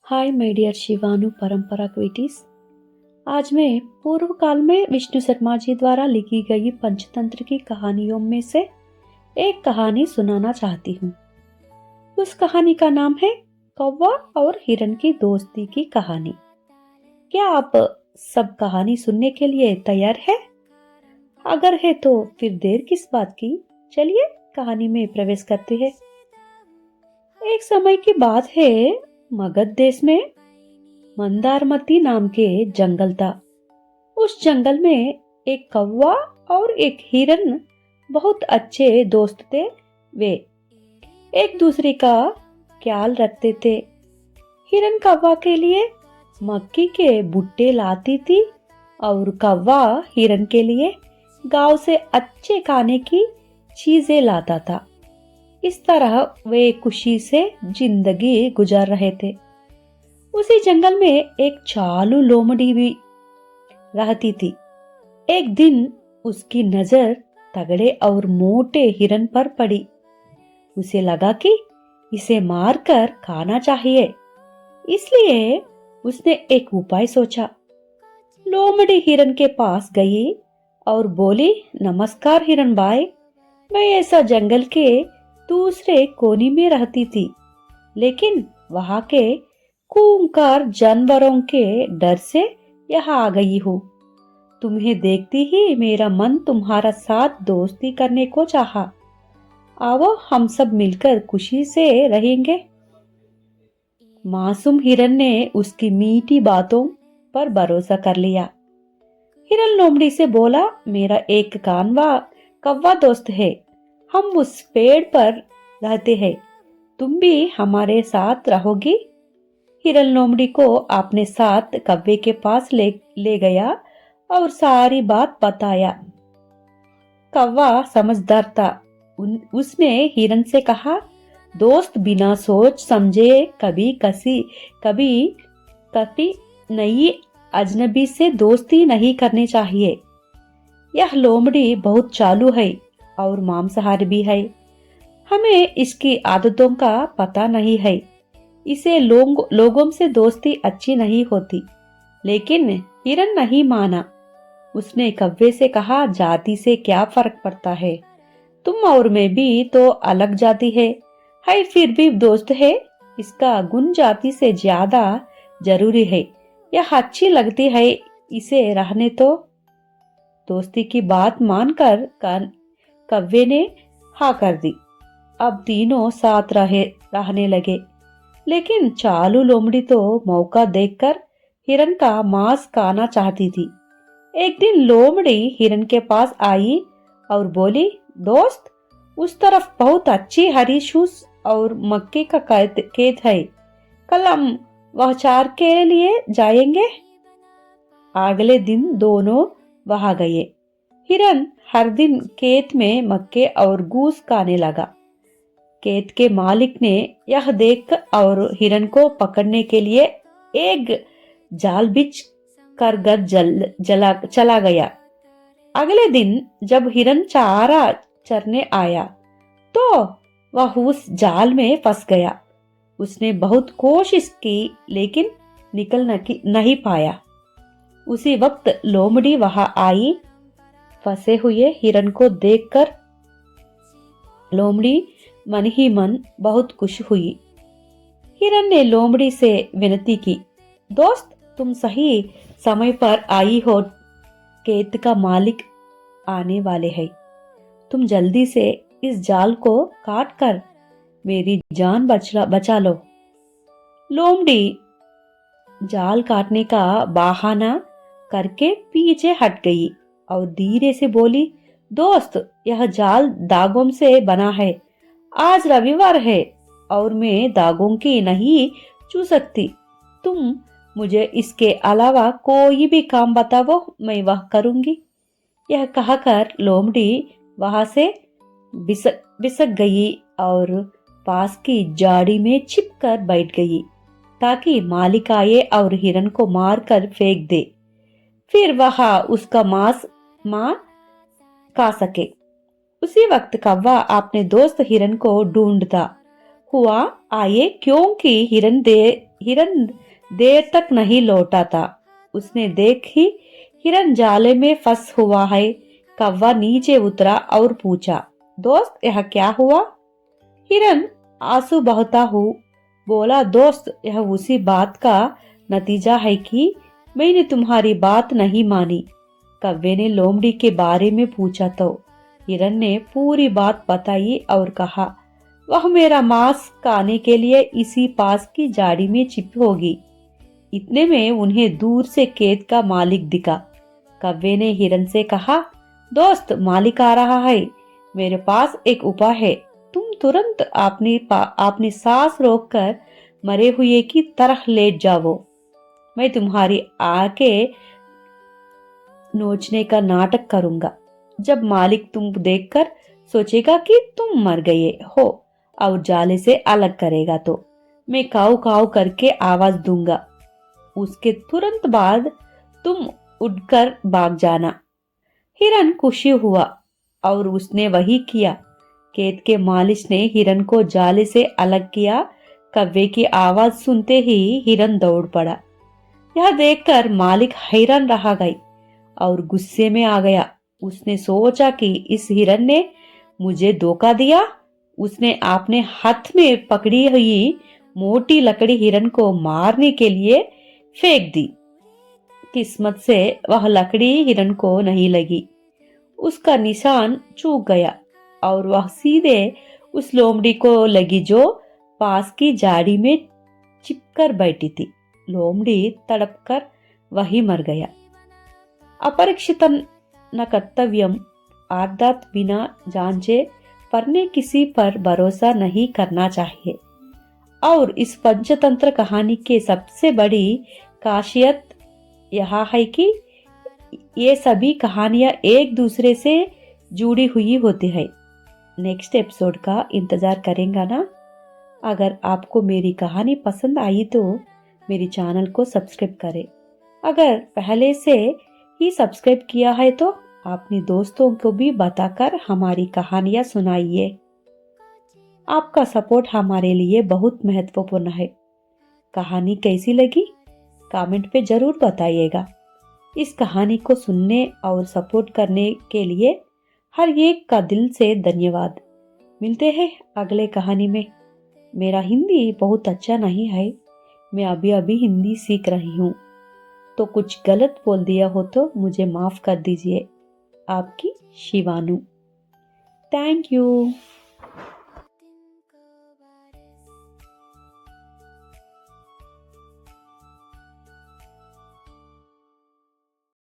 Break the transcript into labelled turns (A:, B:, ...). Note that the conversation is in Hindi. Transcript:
A: हाय माय डियर शिवानु परंपरा क्विटीज। आज मैं पूर्व काल में विष्णु शर्मा जी द्वारा लिखी गई पंचतंत्र की कहानियों में से एक कहानी सुनाना चाहती हूँ। उस कहानी का नाम है कौवा और हिरन की दोस्ती की कहानी। क्या आप सब कहानी सुनने के लिए तैयार है? अगर है तो फिर देर किस बात की, चलिए कहानी में प्रवेश करते हैं। एक समय की बात है, मगध देश में मंदारमती नाम के जंगल था। उस जंगल में एक कौवा और एक हिरन बहुत अच्छे दोस्त थे। वे एक दूसरे का ख्याल रखते थे। हिरन कौवा के लिए मक्की के भुट्टे लाती थी और कौवा हिरन के लिए गांव से अच्छे खाने की चीजें लाता था। इस तरह वे खुशी से जिंदगी गुजार रहे थे। उसी जंगल में एक चालू लोमड़ी भी रहती थी। एक दिन उसकी नजर तगड़े और मोटे हिरन पर पड़ी। उसे लगा कि इसे मारकर खाना चाहिए, इसलिए उसने एक उपाय सोचा। लोमड़ी हिरन के पास गई और बोली, नमस्कार हिरन भाई, मैं ऐसा जंगल के दूसरे कोने में रहती थी, लेकिन वहां के खूंखार जानवरों के डर से यहाँ आ गई हूँ। तुम्हें देखती ही मेरा मन तुम्हारा साथ दोस्ती करने को चाहा। आओ हम सब मिलकर खुशी से रहेंगे। मासूम हिरन ने उसकी मीठी बातों पर भरोसा कर लिया। हिरन लोमड़ी से बोला, मेरा एक कानवा कौवा दोस्त है, हम उस पेड़ पर रहते हैं, तुम भी हमारे साथ रहोगी? हिरन लोमड़ी को अपने साथ कौवे के पास ले गया और सारी बात बताया। कौवा समझदार था। उसने हिरन से कहा, दोस्त बिना सोच समझे कभी कभी नई अजनबी से दोस्ती नहीं करनी चाहिए। यह लोमड़ी बहुत चालू है और मांसाहारी भी है। हमें इसकी आदतों का पता नहीं है। इसे लोगों से दोस्ती अच्छी नहीं होती। लेकिन हिरन नहीं माना। उसने कौवे से कहा, जाति से क्या फर्क पड़ता है, तुम और मैं भी तो अलग जाति है फिर भी दोस्त है। इसका गुण जाति से ज्यादा जरूरी है। यह अच्छी लगती है, इसे रहने तो। दोस्ती की बात मानकर कौवे ने हाँ कर दी। अब तीनों साथ रहने लगे। लेकिन चालू लोमड़ी तो मौका देखकर हिरन का मांस खाना चाहती थी। एक दिन लोमड़ी हिरन के पास आई और बोली, दोस्त, उस तरफ बहुत अच्छी हरी फूस और मक्के का खेत है, कल हम वह चार के लिए जाएंगे। अगले दिन दोनों वहां गए। हिरन हर दिन खेत में मक्के और घूस खाने लगा। खेत के मालिक ने यह देख और हिरन को पकड़ने के लिए एक जाल बिछ कर घर चला गया। अगले दिन जब हिरन चारा चरने आया तो वह उस जाल में फंस गया। उसने बहुत कोशिश की लेकिन निकल नहीं पाया। उसी वक्त लोमड़ी वहां आई। फंसे हुए हिरन को देखकर लोमड़ी मन ही मन बहुत खुश हुई। हिरन ने लोमड़ी से विनती की, दोस्त, तुम सही समय पर आई हो, खेत का मालिक आने वाले हैं, तुम जल्दी से इस जाल को काट कर मेरी जान बचा लो। लोमड़ी जाल काटने का बहाना करके पीछे हट गई और धीरे से बोली, दोस्त, यह जाल दागों से बना है। आज रविवार है और मैं दागों की नहीं छू सकती। तुम मुझे इसके अलावा कोई भी काम बताओ, मैं वह करूंगी। यह कहकर लोमड़ी वहां से बिसक गई और पास की झाड़ी में छिपकर बैठ गई ताकि मालिक आए और हिरन को मार कर फेंक दे, फिर वह उसका मांस खा सके। उसी वक्त कौवा अपने दोस्त हिरन को ढूंढता हुआ आए, क्योंकि हिरन देर तक नहीं लौटा था। उसने देखी हिरन जाले में फंस हुआ है। कौवा नीचे उतरा और पूछा, दोस्त यह क्या हुआ? हिरन आंसू बहता हूँ बोला, दोस्त यह उसी बात का नतीजा है कि मैंने तुम्हारी बात नहीं मानी। कव्वे ने लोमड़ी के बारे में पूछा तो हिरन ने पूरी बात बताई और कहा, वह मेरा मांस खाने के लिए इसी पास की झाड़ी में छिपी होगी। इतने में उन्हें दूर से खेत का मालिक दिखा। कव्वे ने हिरन से कहा, दोस्त मालिक आ रहा है, मेरे पास एक उपाय है। तुम तुरंत अपनी सांस रोककर मरे हुए की तरह लेट जाओ। मैं तुम्हारी आंखें नोचने का नाटक करूंगा। जब मालिक तुम देखकर सोचेगा कि तुम मर गए हो और जाले से अलग करेगा तो मैं काऊ काऊ करके आवाज दूंगा। उसके तुरंत बाद तुम उड़कर भाग जाना। हिरन खुशी हुआ और उसने वही किया। खेत के मालिक ने हिरन को जाले से अलग किया। कव्वे की आवाज सुनते ही हिरन दौड़ पड़ा। यह देखकर मालिक हैरान रह गई और गुस्से में आ गया। उसने सोचा कि इस हिरन ने मुझे धोखा दिया। उसने अपने हाथ में पकड़ी हुई मोटी लकड़ी हिरन को मारने के लिए फेंक दी। किस्मत से वह लकड़ी हिरन को नहीं लगी। उसका निशान चूक गया और वह सीधे उस लोमड़ी को लगी जो पास की झाड़ी में चिपकर बैठी थी। लोमड़ी तड़पकर वही मर गया। अपरिक्षित न कर्तव्यम अर्थात बिना जांचे परने किसी पर भरोसा नहीं करना चाहिए। और इस पंचतंत्र कहानी के सबसे बड़ी खासियत यह है कि ये सभी कहानियां एक दूसरे से जुड़ी हुई होती है। नेक्स्ट एपिसोड का इंतजार करेंगे ना? अगर आपको मेरी कहानी पसंद आई तो मेरी चैनल को सब्सक्राइब करें। अगर पहले से ही सब्सक्राइब किया है तो अपने दोस्तों को भी बताकर हमारी कहानियां सुनाइए। आपका सपोर्ट हमारे लिए बहुत महत्वपूर्ण है। कहानी कैसी लगी कमेंट पे जरूर बताइएगा। इस कहानी को सुनने और सपोर्ट करने के लिए हर एक का दिल से धन्यवाद। मिलते हैं अगले कहानी में। मेरा हिंदी बहुत अच्छा नहीं है, मैं अभी अभी हिंदी सीख रही हूँ, तो कुछ गलत बोल दिया हो तो मुझे माफ कर दीजिए। आपकी शिवानू। Thank you.